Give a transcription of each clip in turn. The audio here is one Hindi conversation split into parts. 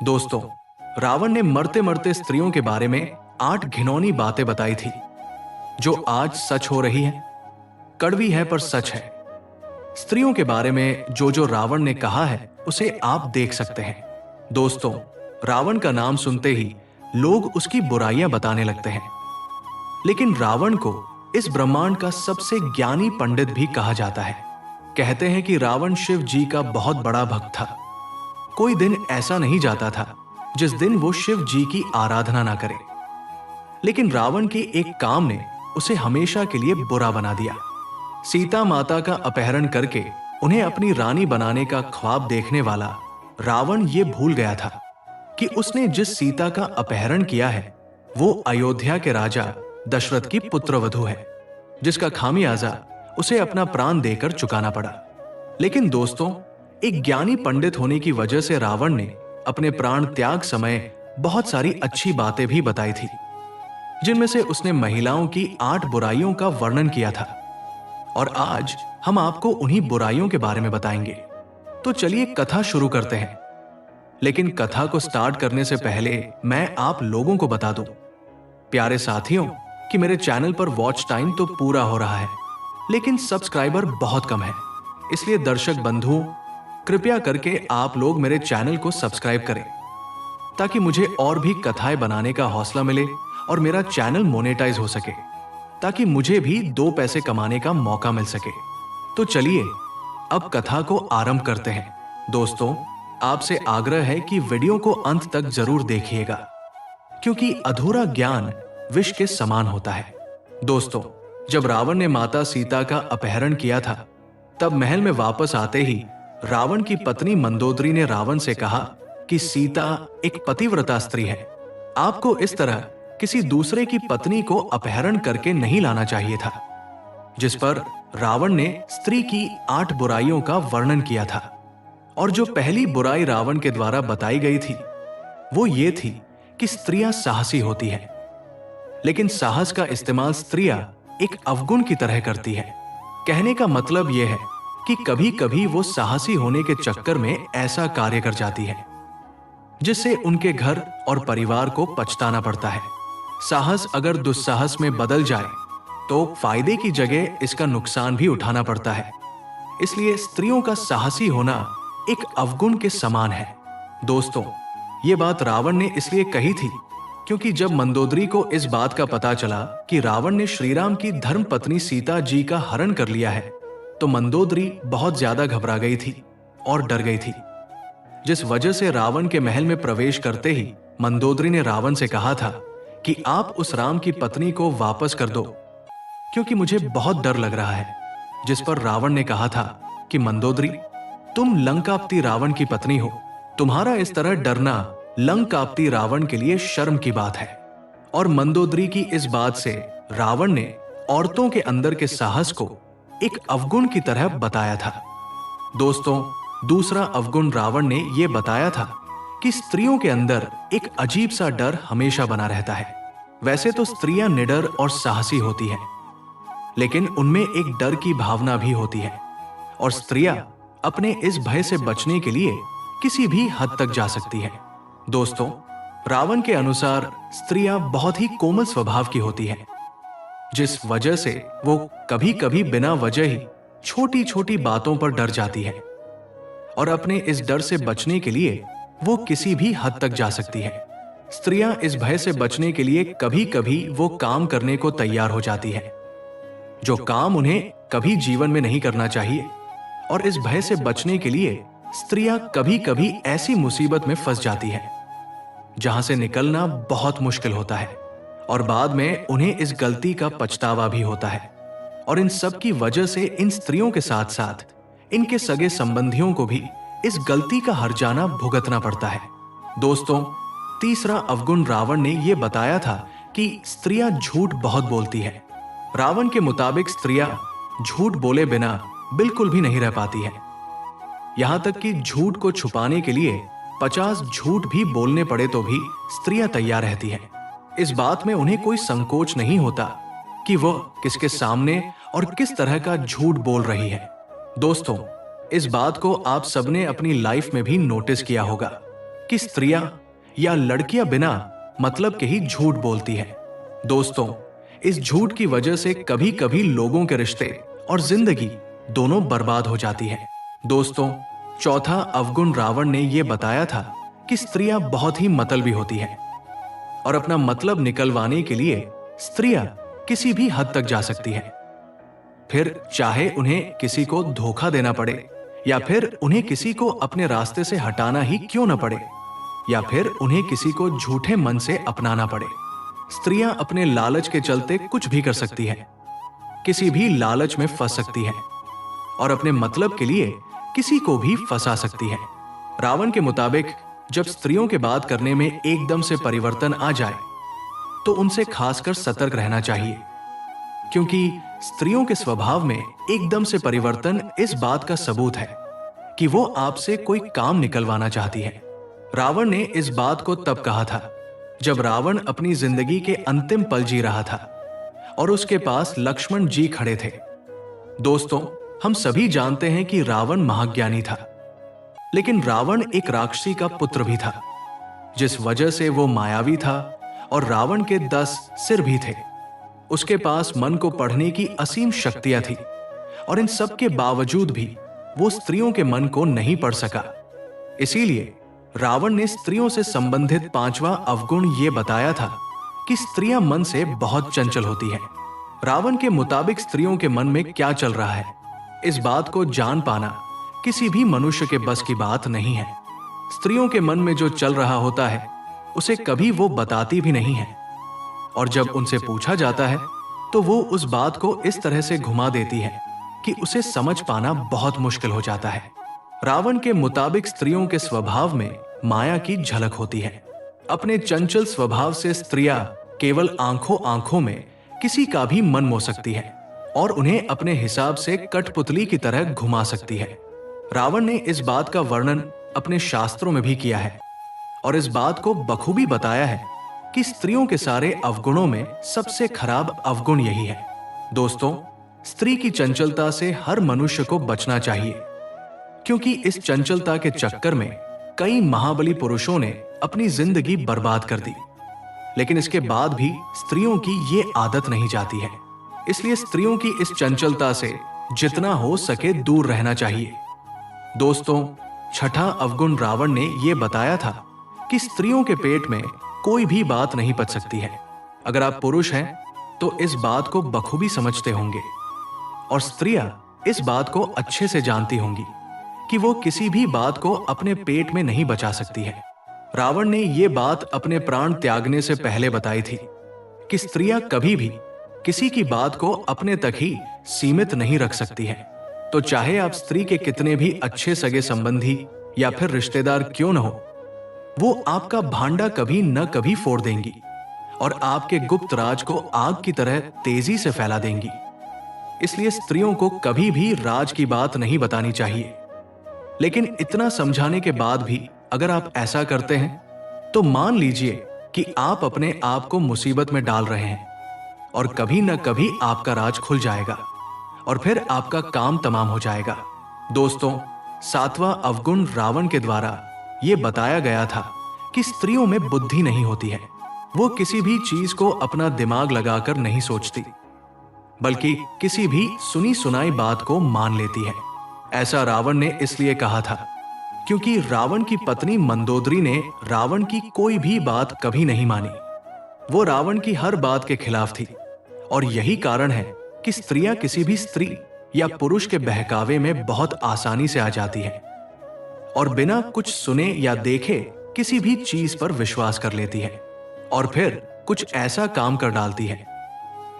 दोस्तों, रावण ने मरते मरते स्त्रियों के बारे में 8 घिनौनी बातें बताई थी, जो आज सच हो रही है। कड़वी है पर सच है। स्त्रियों के बारे में जो जो रावण ने कहा है उसे आप देख सकते हैं। दोस्तों, रावण का नाम सुनते ही लोग उसकी बुराइयां बताने लगते हैं, लेकिन रावण को इस ब्रह्मांड का सबसे ज्ञानी पंडित भी कहा जाता है। कहते हैं कि रावण शिव जी का बहुत बड़ा भक्त था। कोई दिन ऐसा नहीं जाता था जिस दिन वो शिव जी की आराधना ना करे। लेकिन रावण के एक काम ने उसे हमेशा के लिए बुरा बना दिया। सीता माता का अपहरण करके उन्हें अपनी रानी बनाने का ख्वाब देखने वाला रावण ये भूल गया था कि उसने जिस सीता का अपहरण किया है वो अयोध्या के राजा दशरथ की पुत्रवधू है, जिसका खामियाजा उसे अपना प्राण देकर चुकाना पड़ा। लेकिन दोस्तों, एक ज्ञानी पंडित होने की वजह से रावण ने अपने प्राण त्याग समय बहुत सारी अच्छी बातें भी बताई थी, जिनमें से उसने महिलाओं की 8 बुराइयों का वर्णन किया था। और आज हम आपको उन्हीं बुराइयों के बारे में बताएंगे। तो चलिए कथा शुरू करते हैं। लेकिन कथा को स्टार्ट करने से पहले मैं आप लोगों को बता दूं, प्यारे साथियों, कि मेरे चैनल पर वॉच टाइम तो पूरा हो रहा है, लेकिन सब्सक्राइबर बहुत कम है। इसलिए दर्शक बंधुओं, कृपया करके आप लोग मेरे चैनल को सब्सक्राइब करें, ताकि मुझे और भी कथाएं बनाने का हौसला मिले और मेरा चैनल मोनेटाइज हो सके, ताकि मुझे भी 2 पैसे कमाने का मौका मिल सके। तो चलिए अब कथा को आरंभ करते हैं। दोस्तों, आपसे आग्रह है कि वीडियो को अंत तक जरूर देखिएगा, क्योंकि अधूरा ज्ञान विष के समान होता है। दोस्तों, जब रावण ने माता सीता का अपहरण किया था, तब महल में वापस आते ही रावण की पत्नी मंदोदरी ने रावण से कहा कि सीता एक पतिव्रता स्त्री है। आपको इस तरह किसी दूसरे की पत्नी को अपहरण करके नहीं लाना चाहिए था। जिस पर रावण ने स्त्री की 8 बुराइयों का वर्णन किया था। और जो पहली बुराई रावण के द्वारा बताई गई थी वो ये थी कि स्त्रियां साहसी होती है, लेकिन साहस का इस्तेमाल स्त्रियां एक अवगुण की तरह करती है। कहने का मतलब यह है कि कभी कभी वो साहसी होने के चक्कर में ऐसा कार्य कर जाती है जिससे उनके घर और परिवार को पछताना पड़ता है। साहस अगर दुस्साहस में बदल जाए तो फायदे की जगह इसका नुकसान भी उठाना पड़ता है। इसलिए स्त्रियों का साहसी होना एक अवगुण के समान है। दोस्तों, ये बात रावण ने इसलिए कही थी क्योंकि जब मंदोदरी को इस बात का पता चला कि रावण ने श्रीराम की धर्म पत्नी सीता जी का हरण कर लिया है, तो मंदोदरी बहुत ज्यादा घबरा गई थी और डर गई थी। जिस वजह से रावण के महल में प्रवेश करते ही मंदोदरी ने रावण से कहा था कि आप उस राम की पत्नी को वापस कर दो, क्योंकि मुझे बहुत डर लग रहा है। जिस पर रावण ने कहा था कि मंदोदरी, तुम लंकापति रावण की पत्नी हो, तुम्हारा इस तरह डरना लंकापति रावण के लिए शर्म की बात है। और मंदोदरी की इस बात से रावण ने औरतों के अंदर के साहस को एक अवगुण की तरह बताया था। दोस्तों, दूसरा अवगुण रावण ने यह बताया था कि स्त्रियों के अंदर एक अजीब सा डर हमेशा बना रहता है। वैसे तो स्त्रियां निडर और साहसी होती हैं, लेकिन उनमें एक डर की भावना भी होती है, और स्त्रियां अपने इस भय से बचने के लिए किसी भी हद तक जा सकती है। दोस्तों, रावण के अनुसार स्त्रियां बहुत ही कोमल स्वभाव की होती हैं, जिस वजह से वो कभी कभी बिना वजह ही छोटी छोटी बातों पर डर जाती है, और अपने इस डर से बचने के लिए वो किसी भी हद तक जा सकती है। स्त्रियां इस भय से बचने के लिए कभी कभी वो काम करने को तैयार हो जाती है जो काम उन्हें कभी जीवन में नहीं करना चाहिए। और इस भय से बचने के लिए स्त्रियां कभी कभी ऐसी मुसीबत में फंस जाती है जहां से निकलना बहुत मुश्किल होता है, और बाद में उन्हें इस गलती का पछतावा भी होता है। और इन सब की वजह से इन स्त्रियों के साथ साथ इनके सगे संबंधियों को भी इस गलती का हर्जाना भुगतना पड़ता है। दोस्तों, तीसरा अवगुण रावण ने यह बताया था कि स्त्रियां झूठ बहुत बोलती है। रावण के मुताबिक स्त्रियां झूठ बोले बिना बिल्कुल भी नहीं रह पाती है। यहां तक कि झूठ को छुपाने के लिए 50 झूठ भी बोलने पड़े तो भी स्त्रियां तैयार रहती हैं। इस बात में उन्हें कोई संकोच नहीं होता कि वह किसके सामने और किस तरह का झूठ बोल रही है। दोस्तों, इस बात को आप सबने अपनी लाइफ में भी नोटिस किया होगा कि स्त्रियां या लड़कियां बिना मतलब के ही झूठ बोलती हैं। दोस्तों, इस झूठ की वजह से कभी कभी लोगों के रिश्ते और जिंदगी दोनों बर्बाद हो जाती है। दोस्तों, चौथा अवगुण रावण ने यह बताया था कि स्त्रियां बहुत ही मतलबी होती हैं और अपना मतलब निकलवाने के लिए स्त्रियां किसी भी हद तक जा सकती हैं। फिर चाहे उन्हें किसी को धोखा देना पड़े, या फिर उन्हें किसी को अपने रास्ते से हटाना ही क्यों न पड़े, या फिर उन्हें किसी को झूठे मन से अपनाना पड़े, स्त्रियां अपने लालच के चलते कुछ भी कर सकती हैं, किसी भी लालच में फंस सकती हैं और अपने मतलब के लिए किसी को भी फंसा सकती हैं। रावण के मुताबिक जब स्त्रियों के बात करने में एकदम से परिवर्तन आ जाए तो उनसे खासकर सतर्क रहना चाहिए, क्योंकि स्त्रियों के स्वभाव में एकदम से परिवर्तन इस बात का सबूत है कि वो आपसे कोई काम निकलवाना चाहती है। रावण ने इस बात को तब कहा था जब रावण अपनी जिंदगी के अंतिम पल जी रहा था और उसके पास लक्ष्मण जी खड़े थे। दोस्तों, हम सभी जानते हैं कि रावण महाज्ञानी था, लेकिन रावण एक राक्षसी का पुत्र भी था, जिस वजह से वो मायावी था और रावण के 10 सिर भी थे। उसके पास मन को पढ़ने की असीम शक्तियां थी और इन सब के बावजूद भी वो स्त्रियों के मन को नहीं पढ़ सका। इसीलिए रावण ने स्त्रियों से संबंधित 5वां अवगुण ये बताया था कि स्त्रियां मन से बहुत चंचल होती हैं। रावण के मुताबिक स्त्रियों के मन में क्या चल रहा है, इस बात को जान पाना किसी भी मनुष्य के बस की बात नहीं है। स्त्रियों के मन में जो चल रहा होता है उसे कभी वो बताती भी नहीं है, और जब उनसे पूछा जाता है तो वो उस बात को इस तरह से घुमा देती है कि उसे समझ पाना बहुत मुश्किल हो जाता है। रावण के मुताबिक स्त्रियों के स्वभाव में माया की झलक होती है। अपने चंचल स्वभाव से स्त्रियां केवल आंखों आंखों में किसी का भी मन मोह सकती है और उन्हें अपने हिसाब से कठपुतली की तरह घुमा सकती है। रावण ने इस बात का वर्णन अपने शास्त्रों में भी किया है और इस बात को बखूबी बताया है कि स्त्रियों के सारे अवगुणों में सबसे खराब अवगुण यही है। दोस्तों, स्त्री की चंचलता से हर मनुष्य को बचना चाहिए, क्योंकि इस चंचलता के चक्कर में कई महाबली पुरुषों ने अपनी जिंदगी बर्बाद कर दी, लेकिन इसके बाद भी स्त्रियों की ये आदत नहीं जाती है। इसलिए स्त्रियों की इस चंचलता से जितना हो सके दूर रहना चाहिए। दोस्तों, छठा अवगुण रावण ने यह बताया था कि स्त्रियों के पेट में कोई भी बात नहीं पच सकती है। अगर आप पुरुष हैं तो इस बात को बखूबी समझते होंगे और स्त्रियां इस बात को अच्छे से जानती होंगी कि वो किसी भी बात को अपने पेट में नहीं बचा सकती है। रावण ने यह बात अपने प्राण त्यागने से पहले बताई थी कि स्त्रियां कभी भी किसी की बात को अपने तक ही सीमित नहीं रख सकती हैं। तो चाहे आप स्त्री के कितने भी अच्छे सगे संबंधी या फिर रिश्तेदार क्यों न हो, वो आपका भांडा कभी न कभी फोड़ देंगी और आपके गुप्त राज को आग की तरह तेजी से फैला देंगी। इसलिए स्त्रियों को कभी भी राज की बात नहीं बतानी चाहिए। लेकिन इतना समझाने के बाद भी अगर आप ऐसा करते हैं तो मान लीजिए कि आप अपने आप को मुसीबत में डाल रहे हैं और कभी न कभी आपका राज खुल जाएगा और फिर आपका काम तमाम हो जाएगा। दोस्तों, 7वां अवगुण रावण के द्वारा यह बताया गया था कि स्त्रियों में बुद्धि नहीं होती है। वो किसी भी चीज को अपना दिमाग लगाकर नहीं सोचती, बल्कि किसी भी सुनी सुनाई बात को मान लेती है। ऐसा रावण ने इसलिए कहा था क्योंकि रावण की पत्नी मंदोदरी ने रावण की कोई भी बात कभी नहीं मानी। वो रावण की हर बात के खिलाफ थी और यही कारण है कि स्त्रियां किसी भी स्त्री या पुरुष के बहकावे में बहुत आसानी से आ जाती हैं और बिना कुछ सुने या देखे किसी भी चीज पर विश्वास कर लेती है और फिर कुछ ऐसा काम कर डालती है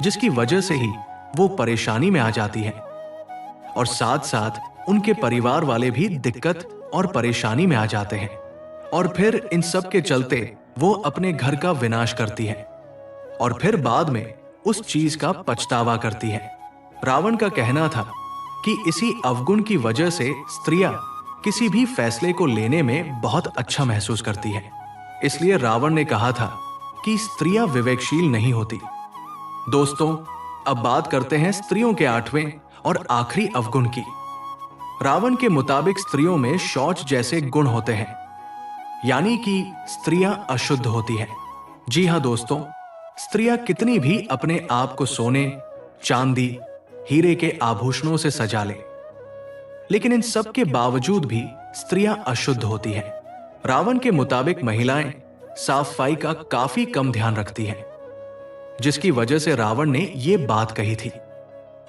जिसकी वजह से ही वो परेशानी में आ जाती है और साथ साथ उनके परिवार वाले भी दिक्कत और परेशानी में आ जाते हैं और फिर इन सब के चलते वो अपने घर का विनाश करती है और फिर बाद में उस चीज का पछतावा करती है। रावण का कहना था कि इसी अवगुण की वजह से स्त्रियां किसी भी फैसले को लेने में बहुत अच्छा महसूस करती हैं। इसलिए रावण ने कहा था कि स्त्रियां विवेकशील नहीं होती। दोस्तों, अब बात करते हैं स्त्रियों के 8वें और आखिरी अवगुण की। रावण के मुताबिक स्त्रियों में शौच जैसे गुण होते हैं। यानी कि स्त्रियां अशुद्ध होती हैं। जी हाँ दोस्तों, स्त्रियां कितनी भी अपने आप को सोने, चांदी, हीरे के आभूषणों से सजा ले, लेकिन इन सब के बावजूद भी स्त्रियां अशुद्ध होती हैं। रावण के मुताबिक महिलाएं साफ सफाई का काफी कम ध्यान रखती हैं, जिसकी वजह से रावण ने यह बात कही थी।